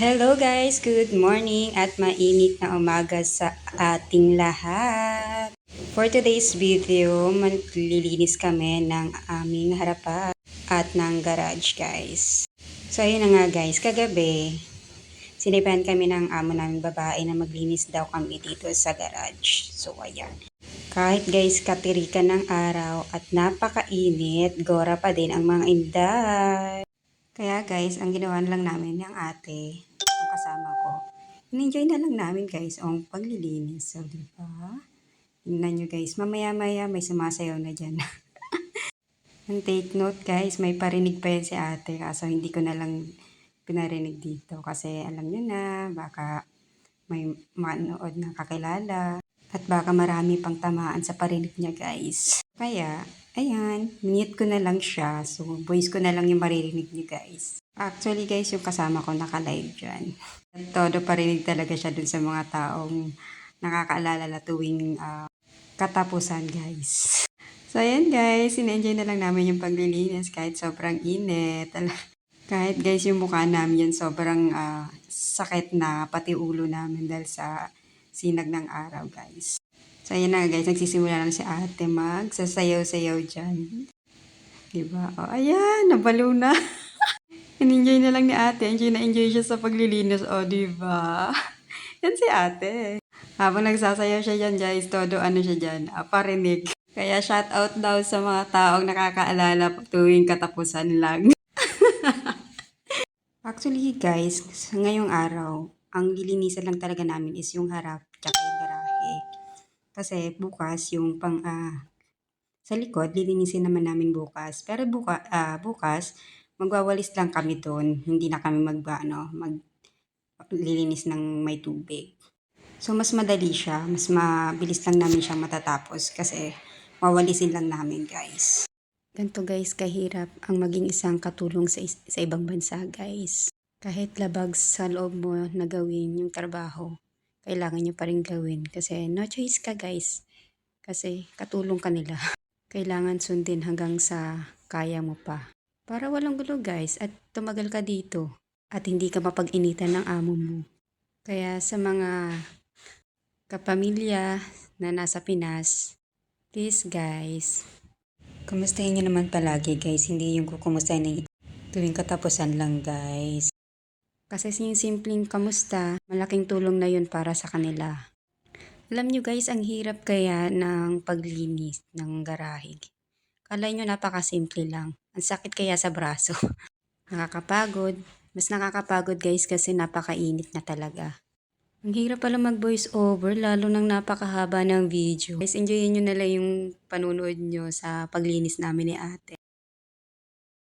Hello guys, good morning at mainit na umaga sa ating lahat. For today's video, maglilinis kami ng aming harapan at ng garage guys. So ayun na nga guys, kagabi, sinipan kami ng amo naming babae na maglinis daw kami dito sa garage. So ayan. Kahit guys katirikan ng araw at napakainit, gora pa din ang mga inday. Kaya guys, ang ginawa lang namin yung ate, yung kasama ko. In-enjoy na lang namin guys ang paglilinis. So, di ba? Tingnan nyo guys, mamaya-maya may sumasayaw na dyan. And take note guys, may parinig pa yan si ate. Kaso hindi ko na lang pinarinig dito. Kasi alam nyo na, baka may manood na kakilala. At baka marami pang tamaan sa parinig niya guys. Kaya, ayan, mute ko na lang siya. So, voice ko na lang yung maririnig niyo guys. Actually guys, yung kasama ko naka-live dyan. Todo parinig talaga siya dun sa mga taong nakakaalala na tuwing katapusan guys. So, ayan guys, in-enjoy na lang namin yung paglilinis kahit sobrang init. Kahit guys, yung mukha namin yan sobrang sakit na pati ulo namin dahil sa sinag ng araw guys. So ayan na guys, nagsisimula lang si ate magsasayaw-sayaw dyan. Diba? O ayan, nabalo na. In-enjoy na lang ni ate. Enjoy na enjoy siya sa paglilinis. O diba? Yan si ate. Habang nagsasayaw siya dyan guys, todo ano siya dyan, parinig. Kaya shout out daw sa mga taong nakakaalala tuwing katapusan lang. Actually guys, ngayong araw, ang lilinisan lang talaga namin is yung harap tsaka yung garahe. Kasi bukas yung sa likod, lilinisin naman namin bukas. Pero bukas, magwawalis lang kami doon. Hindi na kami maglilinis ng may tubig. So mas madali siya, mas mabilis lang namin siyang matatapos kasi wawalisin lang namin guys. Ganito guys, kahirap ang maging isang katulong sa ibang bansa guys. Kahit labag sa loob mo na gawin yung trabaho, kailangan nyo pa rin gawin kasi no choice ka guys. Kasi katulong ka nila. Kailangan sundin hanggang sa kaya mo pa. Para walang gulo guys at tumagal ka dito at hindi ka mapag-initan ng amo mo. Kaya sa mga kapamilya na nasa Pinas, please guys, kumustahin nyo naman palagi guys, hindi yung kukumustahin na tuwing katapusan lang guys. Kasi yung simpleng kamusta, malaking tulong na yun para sa kanila. Alam nyo guys, ang hirap kaya ng paglinis ng garahe. Kala nyo napakasimple lang. Ang sakit kaya sa braso. Nakakapagod. Mas nakakapagod guys kasi napakainit na talaga. Ang hirap pala mag voice over lalo nang napakahaba ng video. Guys, enjoyin nyo na lang yung panunood nyo sa paglinis namin ni ate.